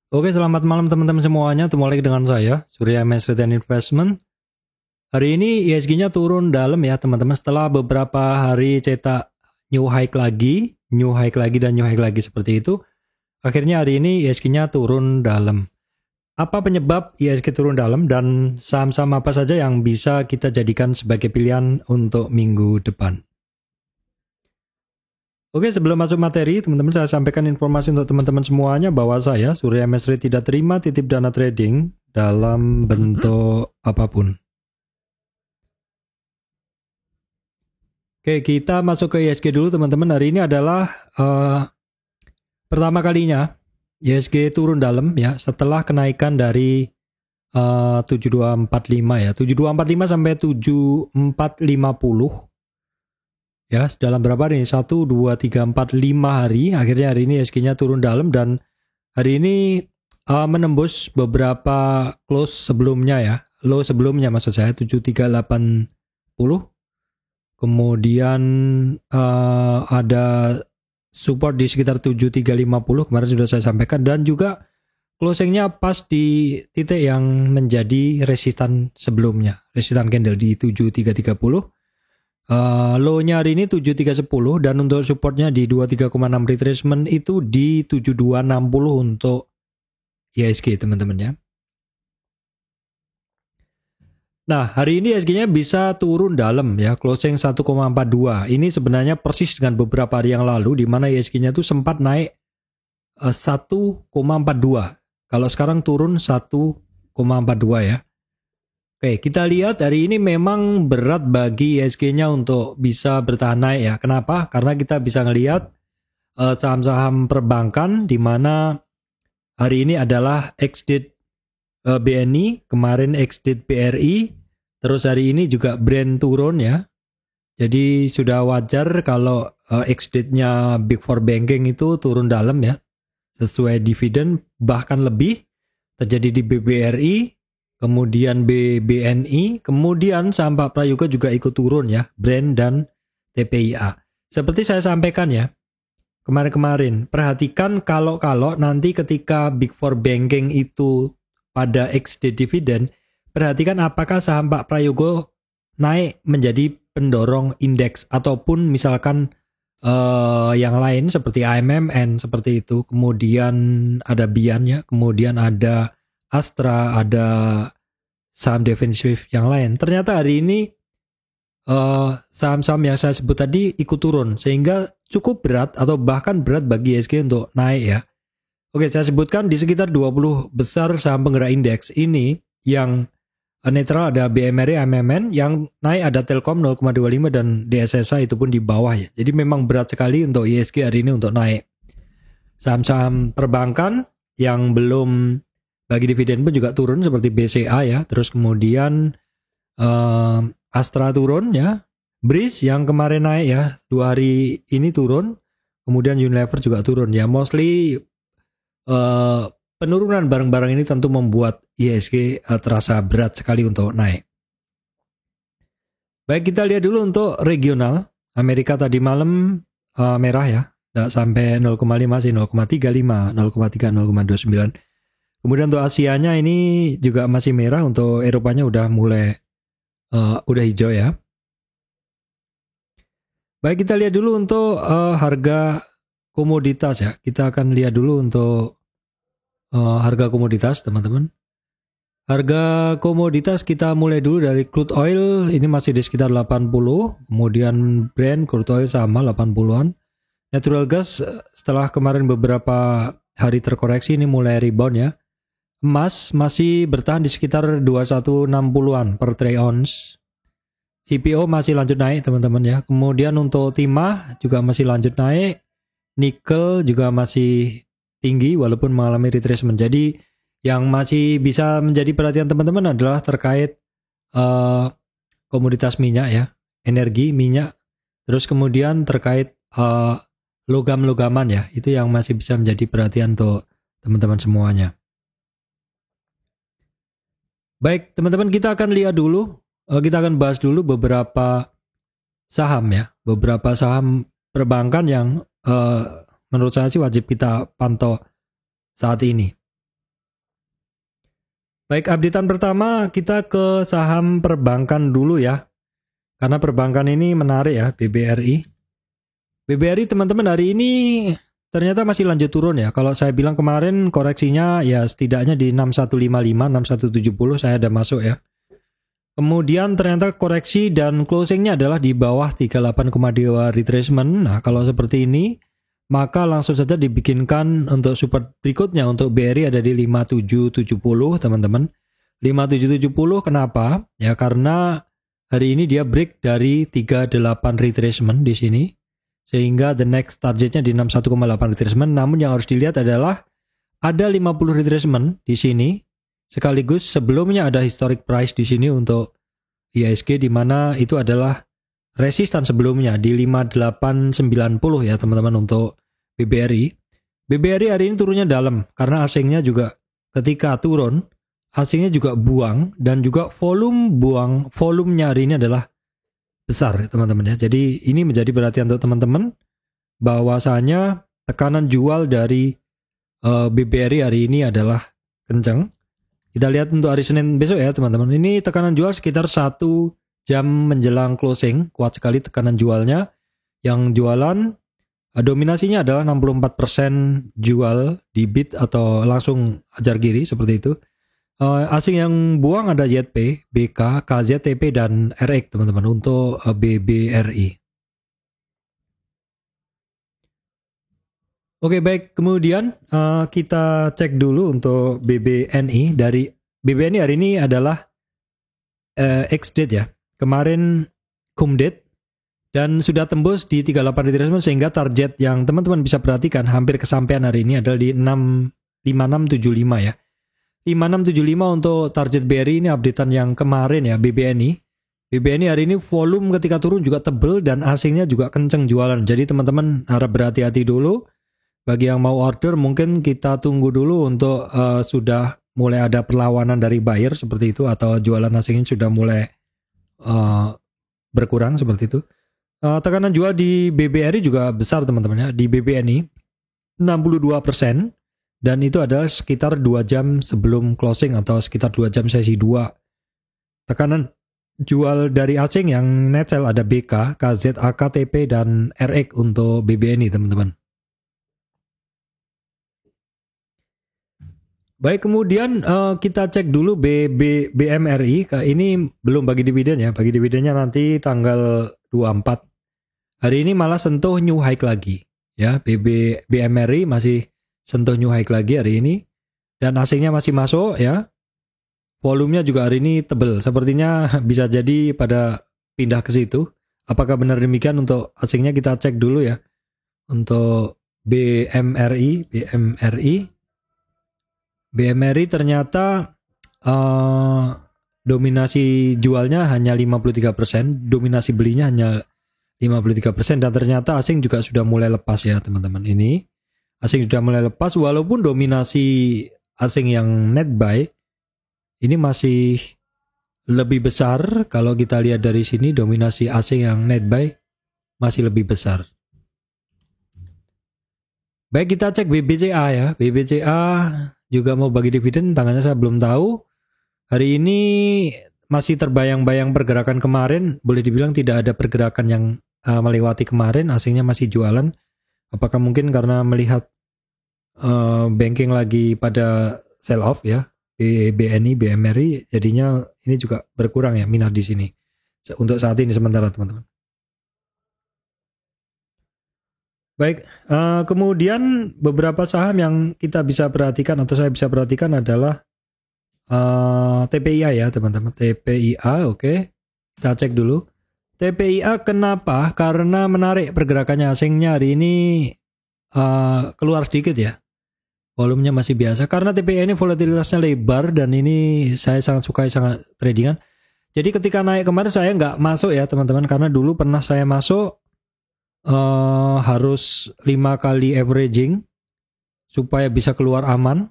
Oke, selamat malam teman-teman semuanya. Ketemu lagi dengan saya, Surya MS Return Investment. Hari ini ISG-nya turun dalam ya teman-teman. Setelah beberapa hari cetak new high lagi, dan new high lagi seperti itu. Akhirnya hari ini ISG-nya turun dalam. Apa penyebab ISG turun dalam dan saham-saham apa saja yang bisa kita jadikan sebagai pilihan untuk minggu depan? Oke, sebelum masuk materi, teman-teman saya sampaikan informasi untuk teman-teman semuanya bahwa saya, Surya MSRI, tidak terima titip dana trading dalam bentuk apapun. Oke, kita masuk ke ISG dulu teman-teman. Hari ini adalah pertama kalinya ISG turun dalam ya, setelah kenaikan dari 7245 ya. 7245 sampai 7450. Ya, dalam berapa hari ini? 1, 2, 3, 4, 5 hari. Akhirnya hari ini ISG-nya turun dalam dan hari ini menembus beberapa close sebelumnya ya. Low sebelumnya maksud saya 7380. Kemudian ada support di sekitar 7350 kemarin sudah saya sampaikan, dan juga closingnya pas di titik yang menjadi resistan sebelumnya. Resistan candle di 7330. Low-nya hari ini 7310 dan untuk supportnya di 23,6 retracement itu di 7260 untuk ISG teman-teman ya. Nah, hari ini ISG-nya bisa turun dalam ya, closing 1,42. Ini sebenarnya persis dengan beberapa hari yang lalu di mana ISG-nya tuh sempat naik 1,42. Kalau sekarang turun 1,42 ya. Oke, kita lihat hari ini memang berat bagi ISG-nya untuk bisa bertahan naik ya. Kenapa? Karena kita bisa ngelihat saham-saham perbankan di mana hari ini adalah ex-date BNI, kemarin ex-date BRI, terus hari ini juga Brand turun ya. Jadi sudah wajar kalau ex-date-nya Big Four Banking itu turun dalam ya. Sesuai dividen bahkan lebih terjadi di BBRI, kemudian BBNI, kemudian saham Pak Prayoga juga ikut turun ya, Brand dan TPIA. Seperti saya sampaikan ya, kemarin-kemarin, perhatikan kalau nanti ketika Big Four Banking itu pada ex-date dividend, perhatikan apakah saham Pak Prayoga naik menjadi pendorong indeks ataupun misalkan yang lain seperti AMMN seperti itu, kemudian ada Bian ya, kemudian ada Astra, ada saham defensif yang lain. Ternyata hari ini saham-saham yang saya sebut tadi ikut turun sehingga cukup berat atau bahkan berat bagi ISG untuk naik ya. Oke, saya sebutkan di sekitar 20 besar saham penggerak indeks ini yang netral ada BMRI, AMMN, yang naik ada Telkom 0,25 dan DSSA itu pun di bawah ya. Jadi memang berat sekali untuk ISG hari ini untuk naik. Saham-saham perbankan yang belum bagi dividen pun juga turun seperti BCA ya. Terus kemudian Astra turun ya. BRIS yang kemarin naik ya, 2 hari ini turun. Kemudian Unilever juga turun ya. Mostly penurunan barang-barang ini tentu membuat ISG terasa berat sekali untuk naik. Baik, kita lihat dulu untuk regional. Amerika tadi malam merah ya, tidak sampai 0,5 sih, 0,35, 0,3, 0,29. Kemudian untuk Asianya ini juga masih merah, untuk Eropanya udah mulai udah hijau ya. Baik, kita lihat dulu untuk harga komoditas ya. Kita akan lihat dulu untuk harga komoditas teman-teman. Harga komoditas kita mulai dulu dari crude oil, ini masih di sekitar 80, kemudian Brent crude oil sama 80-an. Natural gas setelah kemarin beberapa hari terkoreksi ini mulai rebound ya. Emas masih bertahan di sekitar 2160-an per troy ounce. CPO masih lanjut naik teman-teman ya. Kemudian untuk timah juga masih lanjut naik. Nikel juga masih tinggi walaupun mengalami retracement. Jadi yang masih bisa menjadi perhatian teman-teman adalah terkait komoditas minyak ya, energi, minyak. Terus kemudian terkait logam-logaman ya, itu yang masih bisa menjadi perhatian untuk teman-teman semuanya. Baik teman-teman, kita akan lihat dulu, kita akan bahas dulu beberapa saham ya, beberapa saham perbankan yang menurut saya sih wajib kita pantau saat ini. Baik, updatean pertama kita ke saham perbankan dulu ya. Karena perbankan ini menarik ya, BBRI. BBRI teman-teman hari ini ternyata masih lanjut turun ya. Kalau saya bilang kemarin koreksinya ya setidaknya di 6155, 6170 saya ada masuk ya. Kemudian ternyata koreksi dan closingnya adalah di bawah 38,2 retracement. Nah kalau seperti ini maka langsung saja dibikinkan untuk support berikutnya untuk BRI ada di 5770 teman-teman. 5770 kenapa? Ya karena hari ini dia break dari 38 retracement di sini. Sehingga the next targetnya di 61,8 retracement. Namun yang harus dilihat adalah ada 50 retracement di sini. Sekaligus sebelumnya ada historic price di sini untuk IHSG di mana itu adalah resistan sebelumnya di 5890 ya teman-teman untuk BBRI. BBRI hari ini turunnya dalam karena asingnya juga ketika turun asingnya juga buang dan juga volumenya hari ini adalah besar teman-teman ya. Jadi ini menjadi perhatian untuk teman-teman bahwasanya tekanan jual dari BBRI hari ini adalah kencang. Kita lihat untuk hari Senin besok ya teman-teman. Ini tekanan jual sekitar 1 jam menjelang closing. Kuat sekali tekanan jualnya. Yang jualan dominasinya adalah 64% jual di bid atau langsung ajar kiri seperti itu. Asing yang buang ada YP, BK, KZ, TP, dan RX teman-teman untuk BBRI. Oke baik, kemudian kita cek dulu untuk BBNI. Dari BBNI hari ini adalah X-date ya. Kemarin cum-date dan sudah tembus di 38 retracement sehingga target yang teman-teman bisa perhatikan hampir kesampaian hari ini adalah di 5675 ya. 5675 untuk target BRI ini updatean yang kemarin ya BBNI. BBNI hari ini volume ketika turun juga tebel dan asingnya juga kenceng jualan. Jadi teman-teman harap berhati-hati dulu. Bagi yang mau order mungkin kita tunggu dulu untuk sudah mulai ada perlawanan dari buyer seperti itu atau jualan asingnya sudah mulai berkurang seperti itu. Tekanan jual di BBRI juga besar teman-teman ya. Di BBNI 62% dan itu adalah sekitar 2 jam sebelum closing atau sekitar 2 jam sesi 2. Tekanan jual dari asing yang net sell ada BK, KZ, AKTP dan RX untuk BBNI teman-teman. Baik, kemudian kita cek dulu BMRI. Ini belum bagi dividen ya. Bagi dividennya nanti tanggal 24. Hari ini malah sentuh new high lagi. Ya, BMRI masih sentuh new high lagi hari ini. Dan asingnya masih masuk ya. Volumenya juga hari ini tebel. Sepertinya bisa jadi pada pindah ke situ. Apakah benar demikian untuk asingnya kita cek dulu ya. Untuk BMRI ternyata dominasi jualnya hanya 53%, dominasi belinya hanya 53% dan ternyata asing juga sudah mulai lepas ya teman-teman. Ini asing sudah mulai lepas walaupun dominasi asing yang net buy ini masih lebih besar. Kalau kita lihat dari sini dominasi asing yang net buy masih lebih besar. Baik, kita cek BBCA ya. BBCA juga mau bagi dividen, tanggalnya saya belum tahu. Hari ini masih terbayang-bayang pergerakan kemarin. Boleh dibilang tidak ada pergerakan yang melewati kemarin. Asingnya masih jualan. Apakah mungkin karena melihat banking lagi pada sell off ya, BNI, BMRI, jadinya ini juga berkurang ya minat di sini. Untuk saat ini sementara teman-teman. Baik, kemudian beberapa saham yang kita bisa perhatikan atau saya bisa perhatikan adalah TPIA ya teman-teman. TPIA, oke. Kita cek dulu. TPIA kenapa? Karena menarik pergerakannya asingnya hari ini keluar sedikit ya. Volumenya masih biasa. Karena TPIA ini volatilitasnya lebar dan ini saya sangat sukai, sangat tradingan. Jadi ketika naik kemarin saya nggak masuk ya teman-teman. Karena dulu pernah saya masuk harus 5 kali averaging supaya bisa keluar aman.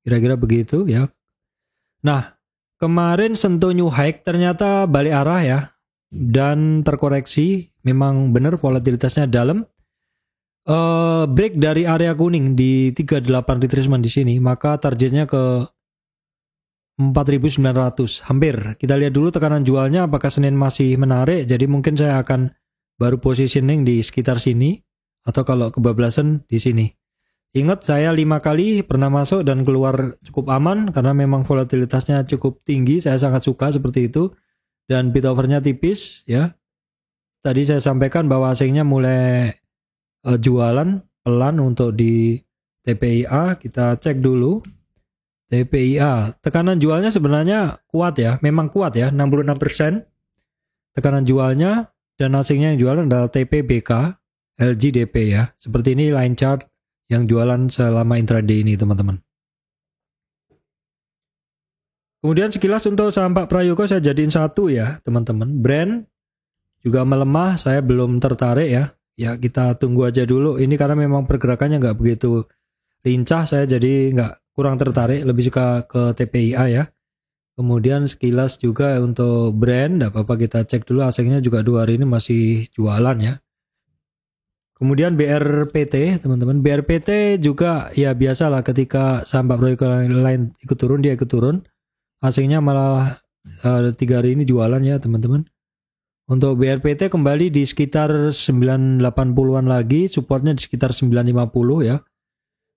Kira-kira begitu ya. Nah, kemarin sentuh new high ternyata balik arah ya. Dan terkoreksi. Memang benar volatilitasnya dalam. Break dari area kuning di 38 retracement di sini. Maka targetnya ke 4.900 hampir. Kita lihat dulu tekanan jualnya apakah Senin masih menarik. Jadi mungkin saya akan baru positioning di sekitar sini atau kalau kebablasan di sini. Ingat saya 5 kali pernah masuk dan keluar cukup aman karena memang volatilitasnya cukup tinggi. Saya sangat suka seperti itu dan bid overnya tipis ya. Tadi saya sampaikan bahwa asingnya mulai jualan pelan untuk di TPIA. Kita cek dulu. TPIA, tekanan jualnya sebenarnya kuat ya, memang kuat ya, 66% tekanan jualnya, dan asingnya yang jualan adalah TPBK, LGDP ya. Seperti ini line chart yang jualan selama intraday ini teman-teman. Kemudian sekilas untuk saham Pak Prayogo saya jadiin satu ya teman-teman. Brand juga melemah, saya belum tertarik ya. Ya kita tunggu aja dulu, ini karena memang pergerakannya nggak begitu lincah, saya jadi kurang tertarik, lebih suka ke TPIA ya. Kemudian sekilas juga untuk brand, tidak apa-apa kita cek dulu, asingnya juga 2 hari ini masih jualan ya. Kemudian BRPT teman-teman, BRPT juga ya biasalah ketika saham Pak Prayogo lain ikut turun, dia ikut turun. Asingnya malah 3 hari ini jualan ya teman-teman. Untuk BRPT kembali di sekitar 980-an lagi, supportnya di sekitar 950 ya.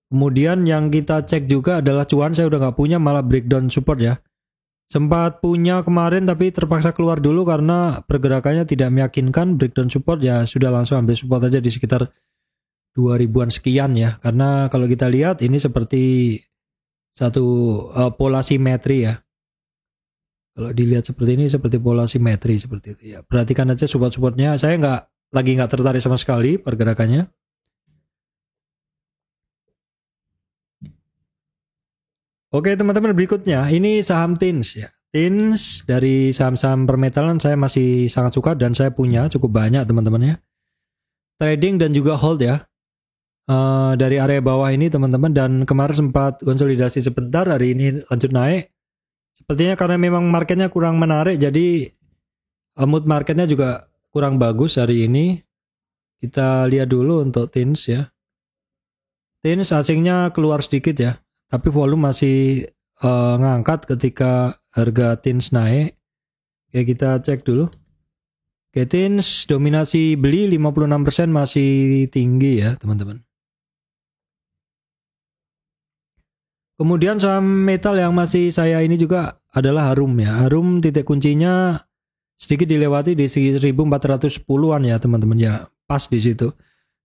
Kemudian yang kita cek juga adalah cuan, saya udah nggak punya, malah breakdown support ya. Sempat punya kemarin tapi terpaksa keluar dulu karena pergerakannya tidak meyakinkan. Breakdown support ya sudah langsung ambil support aja di sekitar 2000-an sekian ya. Karena kalau kita lihat ini seperti satu pola simetri ya. Kalau dilihat seperti ini seperti pola simetri seperti itu ya. Perhatikan aja support-supportnya. Saya nggak tertarik sama sekali pergerakannya. Oke teman-teman, berikutnya ini saham TINS ya. TINS dari saham-saham permetalan saya masih sangat suka dan saya punya cukup banyak teman-teman ya. Trading dan juga hold ya. Dari area bawah ini teman-teman, dan kemarin sempat konsolidasi sebentar, hari ini lanjut naik. Sepertinya karena memang marketnya kurang menarik, jadi mood marketnya juga kurang bagus hari ini. Kita lihat dulu untuk TINS ya. TINS asingnya keluar sedikit ya. Tapi volume masih ngangkat ketika harga TINS naik. Oke, kita cek dulu. Oke, TINS dominasi beli 56% masih tinggi ya teman-teman. Kemudian saham metal yang masih saya ini juga adalah Harum ya. Harum titik kuncinya sedikit dilewati di 1410-an ya teman-teman ya. Pas di situ.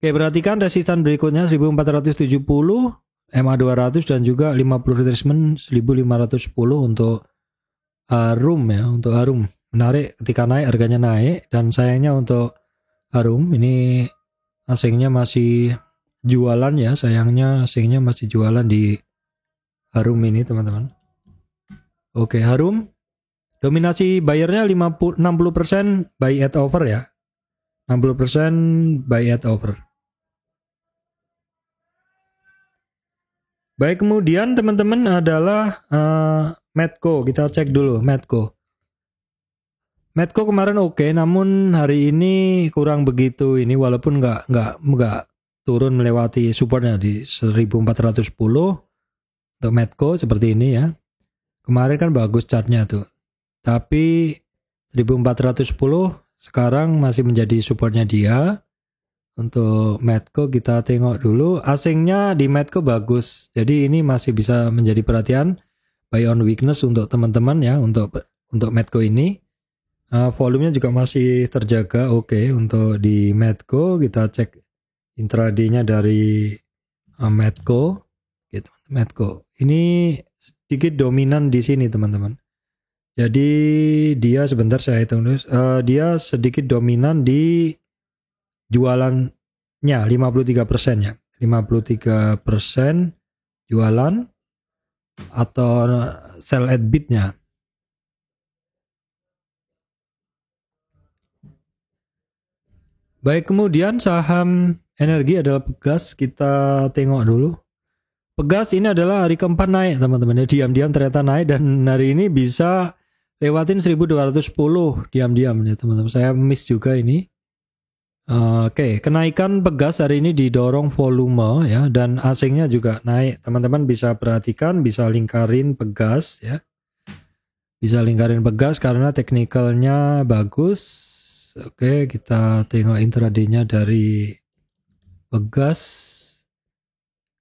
Oke, perhatikan resistan berikutnya 1470. MA200 dan juga 50 retracement 1510 untuk Harum ya. Untuk Harum menarik ketika naik, harganya naik, dan sayangnya untuk Harum ini asingnya masih jualan ya, sayangnya asingnya masih jualan di Harum ini teman-teman. Oke, Harum dominasi bayarnya 60% buy at over ya. 60% buy at over. Baik, kemudian teman-teman adalah Medco. Kita cek dulu Medco. Medco kemarin oke, namun hari ini kurang begitu ini, walaupun nggak turun melewati supportnya di 1410 untuk Medco seperti ini ya. Kemarin kan bagus chartnya tuh. Tapi 1410 sekarang masih menjadi supportnya dia. Untuk Medco kita tengok dulu, asingnya di Medco bagus, jadi ini masih bisa menjadi perhatian buy on weakness untuk teman-teman ya. Untuk Medco ini volumenya juga masih terjaga oke. Untuk di Medco kita cek intraday-nya dari Medco gitu. Medco ini sedikit dominan di sini teman-teman, jadi dia sebentar saya hitung dulu, dia sedikit dominan di jualannya 53% ya. 53% jualan atau sell at bid-nya. Baik, kemudian saham energi adalah Pegas. Kita tengok dulu. Pegas ini adalah hari keempat naik teman-teman ya. Diam-diam ternyata naik dan hari ini bisa lewatin 1210 diam-diam ya teman-teman. Saya miss juga ini. Oke, kenaikan Pegas hari ini didorong volume ya, dan asingnya juga naik. Teman-teman bisa perhatikan, bisa lingkarin Pegas ya. bisa lingkarin pegas karena teknikalnya bagus. Oke, kita tengok intraday-nya dari pegas.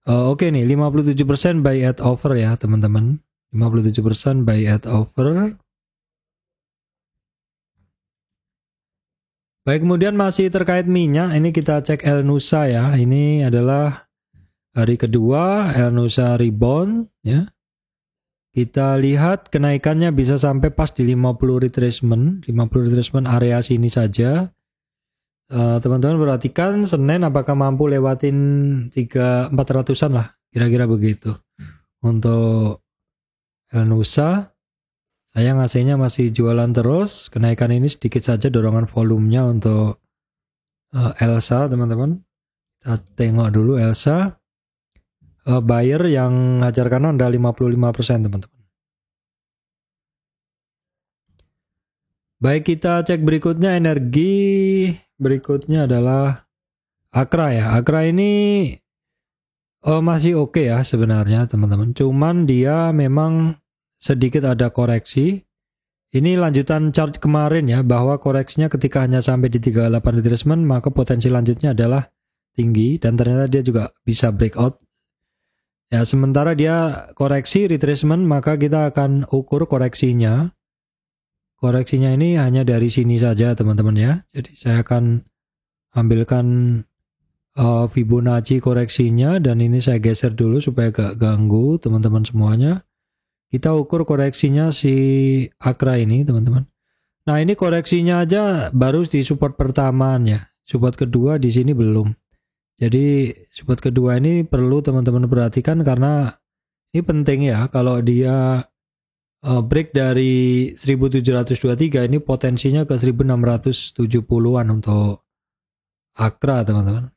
Oke nih, 57% buy at over ya teman-teman. 57% buy at over. Baik, kemudian masih terkait minyak, ini kita cek El Nusa ya. Ini adalah hari kedua El Nusa rebound ya. Kita lihat kenaikannya bisa sampai pas di 50 retracement area sini saja. Teman-teman perhatikan Senin apakah mampu lewatin 400-an lah, kira-kira begitu. Untuk El Nusa, saya ngasihnya masih jualan terus. Kenaikan ini sedikit saja dorongan volumenya untuk Elsa, teman-teman. Kita tengok dulu Elsa. Buyer yang ngajar kanan ada 55%, teman-teman. Baik, kita cek berikutnya energi. Berikutnya adalah Akra ya. Akra ini masih oke ya sebenarnya, teman-teman. Cuman dia memang sedikit ada koreksi. Ini lanjutan chart kemarin ya, bahwa koreksinya ketika hanya sampai di 38 retracement, maka potensi lanjutnya adalah tinggi, dan ternyata dia juga bisa breakout. Ya, sementara dia koreksi retracement, maka kita akan ukur koreksinya. Koreksinya ini hanya dari sini saja, teman-teman ya. Jadi saya akan ambilkan Fibonacci koreksinya, dan ini saya geser dulu supaya gak ganggu teman-teman semuanya. Kita ukur koreksinya si Akra ini, teman-teman. Nah, ini koreksinya aja baru di support pertamanya. Support kedua di sini belum. Jadi support kedua ini perlu teman-teman perhatikan karena ini penting ya. Kalau dia break dari 1723, ini potensinya ke 1670-an untuk Akra, teman-teman.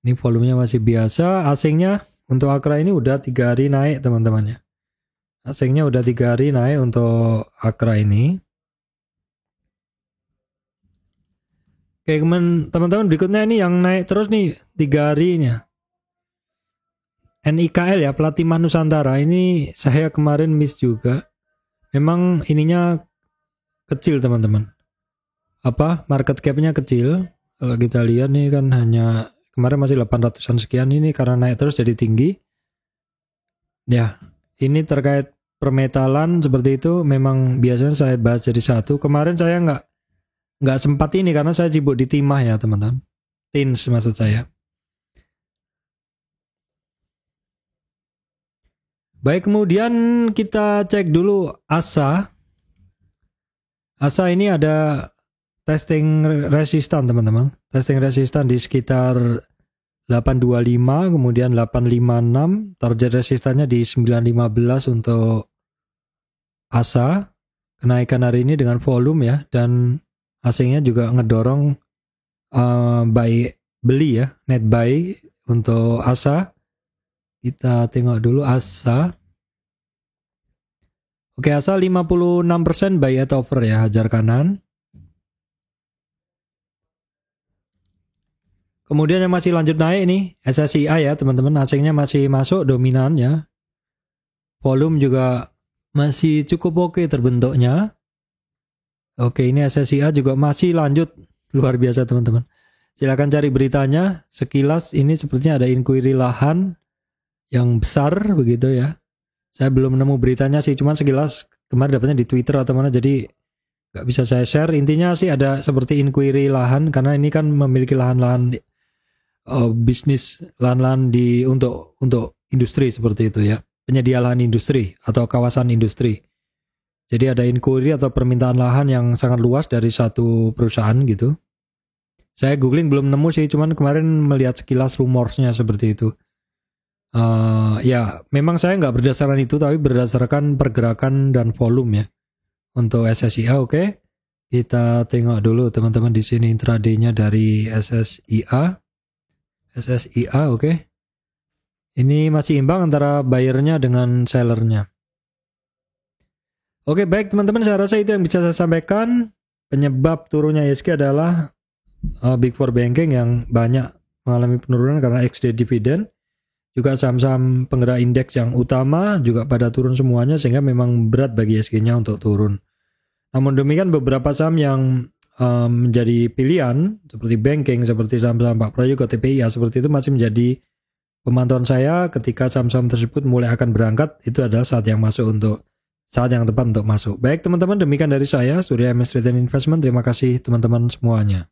Ini volumenya masih biasa. Asingnya untuk Akra ini udah 3 hari naik, teman-teman ya. Asingnya udah 3 hari naik untuk Akra ini. Oke, teman-teman, berikutnya ini yang naik terus nih 3 harinya. NIKL ya, Platimah Nusantara. Ini saya kemarin miss juga. Memang ininya kecil, teman-teman. Market cap-nya kecil. Kalau kita lihat nih kan hanya kemarin masih 800-an sekian, ini karena naik terus jadi tinggi. Ya, ini terkait permetalan seperti itu memang biasanya saya bahas jadi satu. Kemarin saya nggak sempat ini karena saya sibuk di timah ya, teman-teman. Tins maksud saya. Baik, kemudian kita cek dulu ASA. ASA ini ada testing resistan, teman-teman. Testing resistan di sekitar 825, kemudian 856. Target resistannya di 915 untuk ASA. Kenaikan hari ini dengan volume ya, dan asingnya juga ngedorong beli ya, net buy untuk ASA. Kita tengok dulu ASA. Oke, ASA 56% buy at over ya, hajar kanan. Kemudian yang masih lanjut naik nih SSIA ya, teman-teman. Asingnya masih masuk dominan ya. Volume juga masih cukup oke terbentuknya. Oke, ini SSIA juga masih lanjut luar biasa, teman-teman. Silakan cari beritanya. Sekilas ini sepertinya ada inquiry lahan yang besar begitu ya. Saya belum nemu beritanya sih, cuman sekilas kemarin dapatnya di Twitter atau mana, jadi nggak bisa saya share. Intinya sih ada seperti inquiry lahan karena ini kan memiliki lahan-lahan bisnis, lahan-lahan untuk industri seperti itu ya. Penyedia lahan industri atau kawasan industri. Jadi ada inquiry atau permintaan lahan yang sangat luas dari satu perusahaan gitu. Saya googling belum nemu sih, cuman kemarin melihat sekilas rumorsnya seperti itu. Ya, memang saya nggak berdasarkan itu, tapi berdasarkan pergerakan dan volume ya. Untuk SSIA, oke. Kita tengok dulu teman-teman di sini intraday-nya dari SSIA. SSIA, oke. Ini masih imbang antara buyer-nya dengan seller-nya. Oke, baik teman-teman, saya rasa itu yang bisa saya sampaikan. Penyebab turunnya ISG adalah Big Four Banking yang banyak mengalami penurunan karena XD dividend. juga saham-saham penggerak indeks yang utama juga pada turun semuanya, sehingga memang berat bagi ISG-nya untuk turun. Namun demikian beberapa saham yang menjadi pilihan seperti banking, seperti saham-saham Pak Prayogo, TPIA, seperti itu masih menjadi pemantauan saya. Ketika saham-saham tersebut mulai akan berangkat, itu adalah saat yang tepat untuk masuk. Baik teman-teman, demikian dari saya, Surya MS Return Investment. Terima kasih teman-teman semuanya.